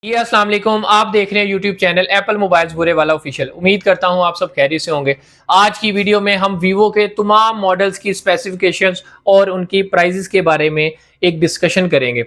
जी अस्सलाम वालेकुम। आप देख रहे हैं यूट्यूब चैनल एप्पल मोबाइल्स बुरे वाला ऑफिशियल। उम्मीद करता हूं आप सब खैरियत से होंगे। आज की वीडियो में हम वीवो के तमाम मॉडल्स की स्पेसिफिकेशंस और उनकी प्राइजेस के बारे में एक डिस्कशन करेंगे।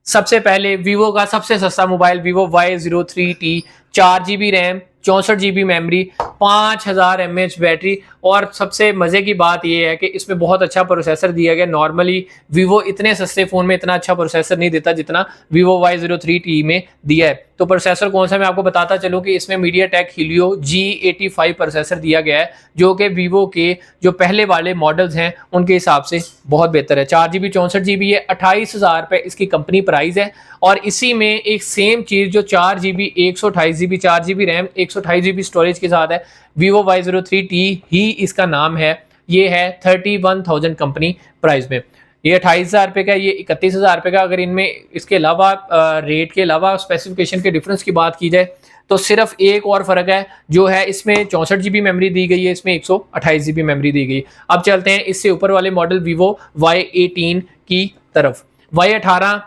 सबसे पहले वीवो का सबसे सस्ता mobile Vivo Y03T, 4 GB RAM, 64 GB memory, 5000 mAh battery. और सबसे मज़े की बात यह है कि इसमें बहुत अच्छा प्रोसेसर दिया गया। नॉर्मली वीवो इतने सस्ते फ़ोन में इतना अच्छा प्रोसेसर नहीं देता जितना वीवो Y03T में दिया है। तो प्रोसेसर कौन सा मैं आपको बताता चलूँ कि इसमें मीडियाटेक हीलियो G85 प्रोसेसर दिया गया है, जो कि वीवो के जो पहले वाले मॉडल्स हैं उनके हिसाब से बहुत बेहतर है। 4 GB 64 GB है, 28,000 इसकी कंपनी प्राइस है। और इसी में एक सेम चीज़ जो 4 GB 128 GB 4 GB RAM 128 GB storage के साथ है, वीवो Y03T ही इसका नाम है। ये है 31,000 कंपनी प्राइस में। ये 28,000 का, ये 31,000 का। अगर इनमें इसके अलावा रेट के अलावा स्पेसिफिकेशन के डिफरेंस की बात की जाए तो सिर्फ एक और फ़र्क है, जो है इसमें 64 GB मेमोरी दी गई है, इसमें 128 GB मेमोरी दी गई है। अब चलते हैं इससे ऊपर वाले मॉडल वीवो Y18 की तरफ। Y18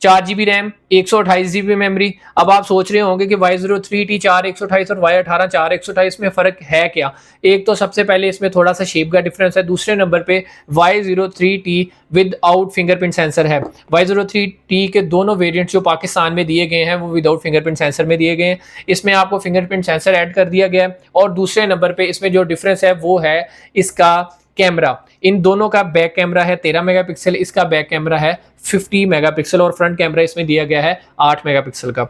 4 GB RAM 128 GB memory. अब आप सोच रहे होंगे कि Y03T 4 128 और Y18 4 128 में फ़र्क है क्या। एक तो सबसे पहले इसमें थोड़ा सा शेप का डिफरेंस है। दूसरे नंबर पे Y03T विदाउट फिंगरप्रिंट सेंसर है। Y03T के दोनों वेरिएंट जो पाकिस्तान में दिए गए हैं वो विदाउट फिंगरप्रिंट सेंसर में दिए गए हैं। इसमें आपको फिंगरप्रिंट सेंसर ऐड कर दिया गया है। और दूसरे नंबर पे इसमें जो डिफरेंस है वो है इसका कैमरा। इन दोनों का बैक कैमरा है 13 मेगापिक्सल, इसका बैक कैमरा है 50 मेगापिक्सल और फ्रंट कैमरा इसमें दिया गया है 8 मेगापिक्सल का।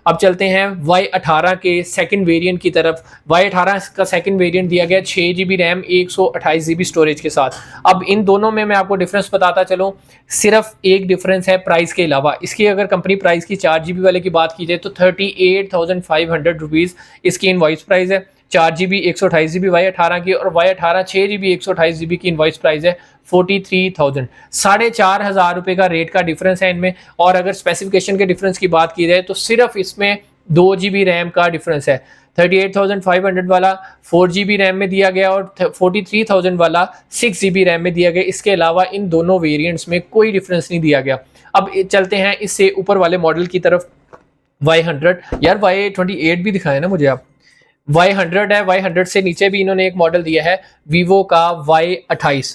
अब चलते हैं Y18 के सेकंड वेरिएंट की तरफ। Y18 का सेकंड वेरिएंट दिया गया 6 GB रैम 128 GB स्टोरेज के साथ। अब इन दोनों में मैं आपको डिफरेंस बताता चलूँ। सिर्फ एक डिफरेंस है प्राइस के अलावा। इसकी अगर कंपनी प्राइस की 4 GB वाले की बात की जाए तो 38,500 रुपीज़ इसकी इनवॉइस प्राइस है। 4 GB 128 GB Y18 की, और Y18 6 GB 128 GB की इनवॉइस प्राइस है 43,000। 4,500 का रेट का डिफरेंस है इनमें। और अगर स्पेसिफिकेशन के डिफरेंस की बात की जाए तो सिर्फ इसमें 2 GB रैम का डिफरेंस है। 38,500 वाला 4 GB रैम में दिया गया और 43,000 वाला 6 GB रैम में दिया गया। इसके अलावा इन दोनों वेरिएंट्स में कोई डिफरेंस नहीं दिया गया। अब चलते हैं इससे ऊपर वाले मॉडल की तरफ। Y100, यार Y28 भी दिखाए ना मुझे आप। Y100 है, Y100 से नीचे भी इन्होंने एक मॉडल दिया है वीवो का Y28।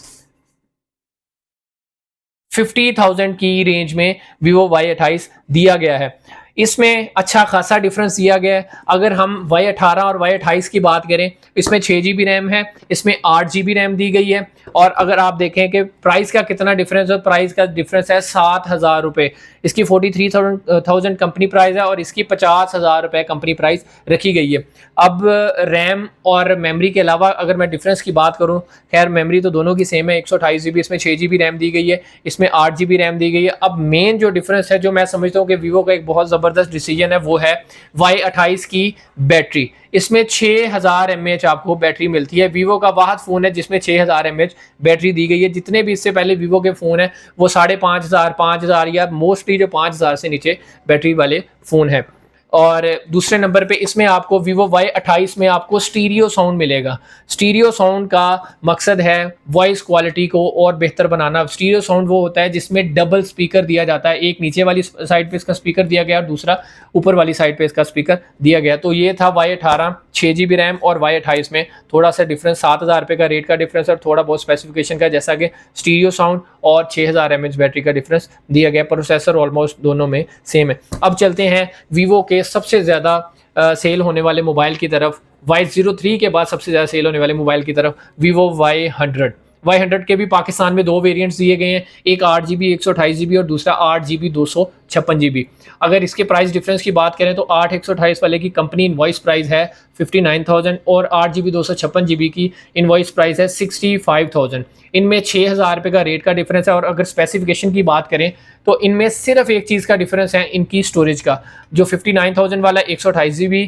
50,000 की रेंज में वीवो Y28 दिया गया है। इसमें अच्छा खासा डिफरेंस दिया गया है। अगर हम Y18 और Y28 की बात करें, इसमें 6 GB रैम है, इसमें 8 GB रैम दी गई है। और अगर आप देखें कि प्राइस का कितना डिफरेंस है, प्राइस का डिफरेंस है 7,000 रुपये। इसकी 43,000 कंपनी प्राइस है और इसकी 50,000 रुपये कंपनी प्राइस रखी गई है। अब रैम और मेमोरी के अलावा अगर मैं डिफरेंस की बात करूं, खैर मेमोरी तो दोनों की सेम है, 128 GB, इसमें 6 GB रैम दी गई है, इसमें 8 GB रैम दी गई है। अब मेन जो डिफरेंस है, जो मैं समझता हूँ कि वीवो का एक बहुत ज़बरदस्त डिसीजन है, वो है Y28 की बैटरी। इसमें 6000 mAh आपको बैटरी मिलती है। वीवो का वाहद फ़ोन है जिसमें 6000 mAh बैटरी दी गई है। जितने भी इससे पहले वीवो के फ़ोन हैं वो 5,500 5,000 या मोस्टली जो 5,000 से नीचे बैटरी वाले फ़ोन हैं। और दूसरे नंबर पे इसमें आपको वीवो Y28 में आपको स्टीरियो साउंड मिलेगा। स्टीरियो साउंड का मकसद है वॉइस क्वालिटी को और बेहतर बनाना। स्टीरियो साउंड वो होता है जिसमें डबल स्पीकर दिया जाता है, एक नीचे वाली साइड पे इसका स्पीकर दिया गया और दूसरा ऊपर वाली साइड पे इसका स्पीकर दिया गया। तो ये था Y18 6 GB रैम और Y28 में थोड़ा सा डिफरेंस, 7,000 रुपये का रेट का डिफरेंस और थोड़ा बहुत स्पेसिफिकेशन का, जैसा कि स्टीरियो साउंड और 6000 mAh बैटरी का डिफरेंस दिया गया। प्रोसेसर ऑलमोस्ट दोनों में सेम है। अब चलते हैं वीवो के सबसे ज़्यादा सेल होने वाले मोबाइल की तरफ। Y03 के बाद सबसे ज़्यादा सेल होने वाले मोबाइल की तरफ वीवो Y100। Y100 के भी पाकिस्तान में दो वेरिएंट्स दिए गए हैं, एक 8 GB 128 GB और दूसरा 8 GB 256 GB। अगर इसके प्राइस डिफरेंस की बात करें तो 8 128 वाले की कंपनी इनवॉइस प्राइस है 59,000 और 8 GB 256 GB की इनवॉइस प्राइस है 65,000। इनमें 6,000 रुपये का रेट का डिफरेंस है। और अगर स्पेसिफिकेशन की बात करें तो इनमें सिर्फ एक चीज़ का डिफरेंस है, इनकी स्टोरेज का। जो 59,000 वाला 128 GB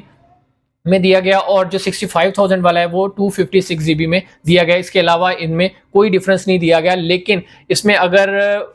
में दिया गया और जो 65,000 वाला है वो 256 GB में दिया गया। इसके अलावा इनमें कोई डिफरेंस नहीं दिया गया। लेकिन इसमें अगर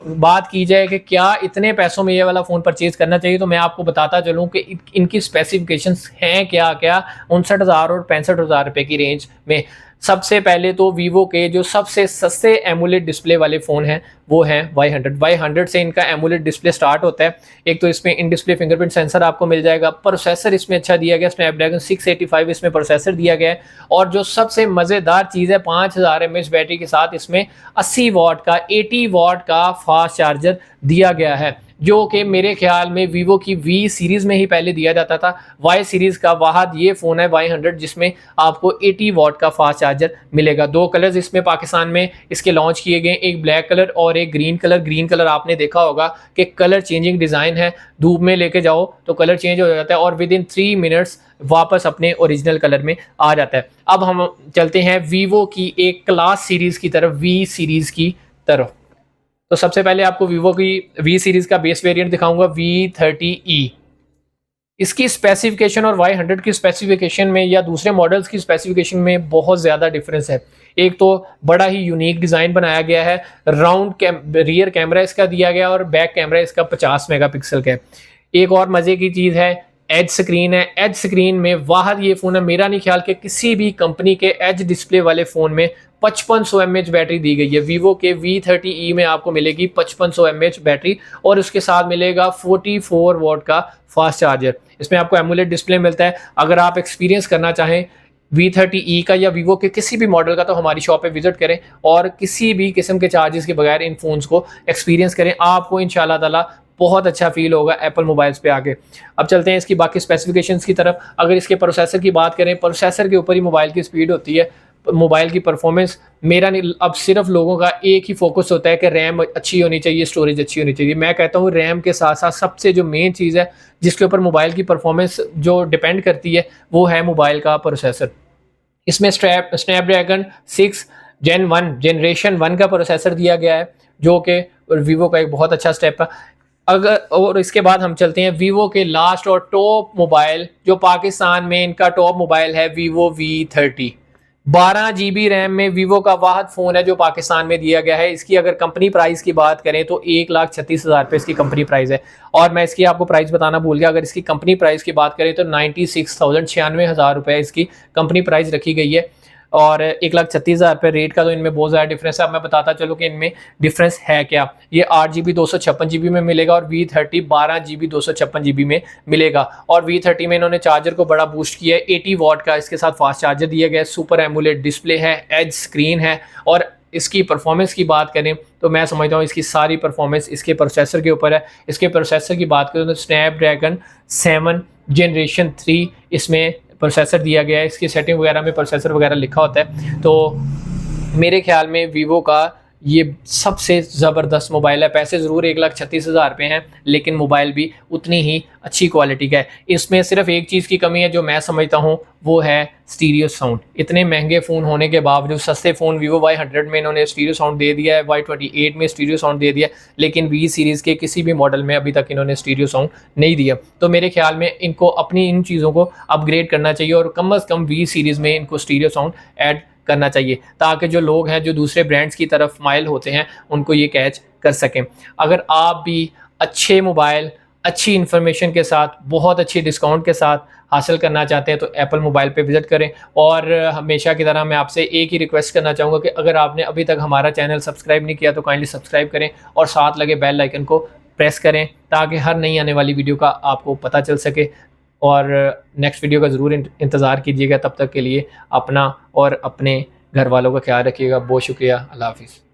बात की जाए कि क्या इतने पैसों में ये वाला फ़ोन परचेज़ करना चाहिए, तो मैं आपको बताता चलूँ कि इनकी स्पेसिफिकेशंस हैं क्या क्या 59,000 और 65,000 रुपये की रेंज में। सबसे पहले तो वीवो के जो सबसे सस्ते एमुलेट डिस्प्ले वाले फ़ोन हैं वो हैं Y100 से इनका एमुलेट डिस्प्ले स्टार्ट होता है। एक तो इसमें इन डिस्प्ले फिंगरप्रिंट सेंसर आपको मिल जाएगा, प्रोसेसर इसमें अच्छा दिया गया, स्नैपड्रैगन 685 इसमें प्रोसेसर दिया गया है। और जो सबसे मज़ेदार चीज़ है, 5000 mAh बैटरी के साथ इसमें 80 वाट का 80 वाट का फास्ट चार्जर दिया गया है, जो कि मेरे ख्याल में वीवो की वी सीरीज़ में ही पहले दिया जाता था। वाई सीरीज़ का वाहद ये फ़ोन है Y100 जिसमें आपको 80 वाट का फास्ट चार्जर मिलेगा। 2 कलर्स इसमें पाकिस्तान में इसके लॉन्च किए गए, एक ब्लैक कलर और एक ग्रीन कलर। ग्रीन कलर आपने देखा होगा कि कलर चेंजिंग डिज़ाइन है, धूप में लेके जाओ तो कलर चेंज हो जाता है और विद इन 3 मिनट्स वापस अपने ओरिजिनल कलर में आ जाता है। अब हम चलते हैं वीवो की एक क्लास सीरीज़ की तरफ, वी सीरीज़ की तरफ। तो सबसे पहले आपको वीवो की वी सीरीज़ का बेस वेरिएंट दिखाऊंगा, V30e। इसकी स्पेसिफिकेशन और Y100 की स्पेसिफिकेशन में या दूसरे मॉडल्स की स्पेसिफिकेशन में बहुत ज़्यादा डिफरेंस है। एक तो बड़ा ही यूनिक डिज़ाइन बनाया गया है, राउंड रियर कैमरा इसका दिया गया और बैक कैमरा इसका 50 मेगापिक्सल का है। एक और मज़े की चीज़ है, एज स्क्रीन है। एज स्क्रीन में वाहद ये फ़ोन है, मेरा नहीं ख्याल कि किसी भी कंपनी के एज डिस्प्ले वाले फ़ोन में 5500 mAh बैटरी दी गई है। वीवो के V30e में आपको मिलेगी 5500 mAh बैटरी और उसके साथ मिलेगा 44 वाट का फास्ट चार्जर। इसमें आपको एमुलेट डिस्प्ले मिलता है। अगर आप एक्सपीरियंस करना चाहें V30e का या वीवो के किसी भी मॉडल का, तो हमारी शॉप पे विजिट करें और किसी भी किस्म के चार्जेस के बगैर इन फ़ोन्स को एक्सपीरियंस करें। आपको इंशाल्लाह ताला बहुत अच्छा फील होगा एप्पल मोबाइल्स पे आके। अब चलते हैं इसकी बाकी स्पेसिफिकेशंस की तरफ। अगर इसके प्रोसेसर की बात करें, प्रोसेसर के ऊपर ही मोबाइल की स्पीड होती है, मोबाइल की परफॉर्मेंस। मेरा नहीं, अब सिर्फ लोगों का एक ही फोकस होता है कि रैम अच्छी होनी चाहिए, स्टोरेज अच्छी होनी चाहिए। मैं कहता हूँ रैम के साथ साथ सबसे जो मेन चीज़ है जिसके ऊपर मोबाइल की परफॉर्मेंस जो डिपेंड करती है वो है मोबाइल का प्रोसेसर। इसमें स्नैपड्रैगन 6 जनरेशन 1 का प्रोसेसर दिया गया है, जो कि वीवो का एक बहुत अच्छा स्टेप है। अगर और इसके बाद हम चलते हैं वीवो के लास्ट और टॉप मोबाइल, जो पाकिस्तान में इनका टॉप मोबाइल है, वीवो V30। 12 GB रैम में वीवो का वाहद फ़ोन है जो पाकिस्तान में दिया गया है। इसकी अगर कंपनी प्राइस की बात करें तो 1,36,000 रुपये इसकी कंपनी प्राइस है। और मैं इसकी आपको प्राइस बताना भूल गया, अगर इसकी कंपनी प्राइस की बात करें तो 96,000 रुपये इसकी कंपनी प्राइस रखी गई है। और 1,36,000 रुपये रेट का तो इनमें बहुत ज़्यादा डिफरेंस है। अब मैं बताता चलूँ कि इनमें डिफरेंस है क्या। ये 8 GB 256 GB में मिलेगा और V30 12 GB 256 GB में मिलेगा। और V30 में इन्होंने चार्जर को बड़ा बूस्ट किया है, 80 वाट का इसके साथ फास्ट चार्जर दिया गया है, सुपर एमुलेट डिस्प्ले है, एज स्क्रीन है। और इसकी परफॉर्मेंस की बात करें तो मैं समझता हूँ इसकी सारी परफॉर्मेंस इसके प्रोसेसर के ऊपर है। इसके प्रोसेसर की बात करें तो स्नैपड्रैगन 7 जनरेशन 3 इसमें प्रोसेसर दिया गया है। इसकी सेटिंग वगैरह में प्रोसेसर वगैरह लिखा होता है। तो मेरे ख्याल में वीवो का ये सबसे ज़बरदस्त मोबाइल है। पैसे ज़रूर 1,36,000 रुपये हैं, लेकिन मोबाइल भी उतनी ही अच्छी क्वालिटी का है। इसमें सिर्फ एक चीज़ की कमी है जो मैं समझता हूँ, वो है स्टीरियो साउंड। इतने महंगे फ़ोन होने के बावजूद सस्ते फ़ोन वीवो Y100 में इन्होंने स्टीरियो साउंड दे दिया है, Y28 में स्टीरियो साउंड दे दिया है, लेकिन वी सीरीज़ के किसी भी मॉडल में अभी तक इन्होंने स्टीरियो साउंड नहीं दिया। तो मेरे ख्याल में इनको अपनी इन चीज़ों को अपग्रेड करना चाहिए और कम से कम वी सीरीज़ में इनको स्टीरियो साउंड ऐड करना चाहिए, ताकि जो लोग हैं जो दूसरे ब्रांड्स की तरफ माइल होते हैं उनको ये कैच कर सकें। अगर आप भी अच्छे मोबाइल अच्छी इन्फॉर्मेशन के साथ बहुत अच्छी डिस्काउंट के साथ हासिल करना चाहते हैं तो एप्पल मोबाइल पे विज़िट करें। और हमेशा की तरह मैं आपसे एक ही रिक्वेस्ट करना चाहूँगा कि अगर आपने अभी तक हमारा चैनल सब्सक्राइब नहीं किया तो काइंडली सब्सक्राइब करें और साथ लगे बेल आइकन को प्रेस करें, ताकि हर नई आने वाली वीडियो का आपको पता चल सके। और नेक्स्ट वीडियो का ज़रूर इंतज़ार कीजिएगा। तब तक के लिए अपना और अपने घर वालों का ख्याल रखिएगा। बहुत शुक्रिया। अल्लाह हाफ़िज़।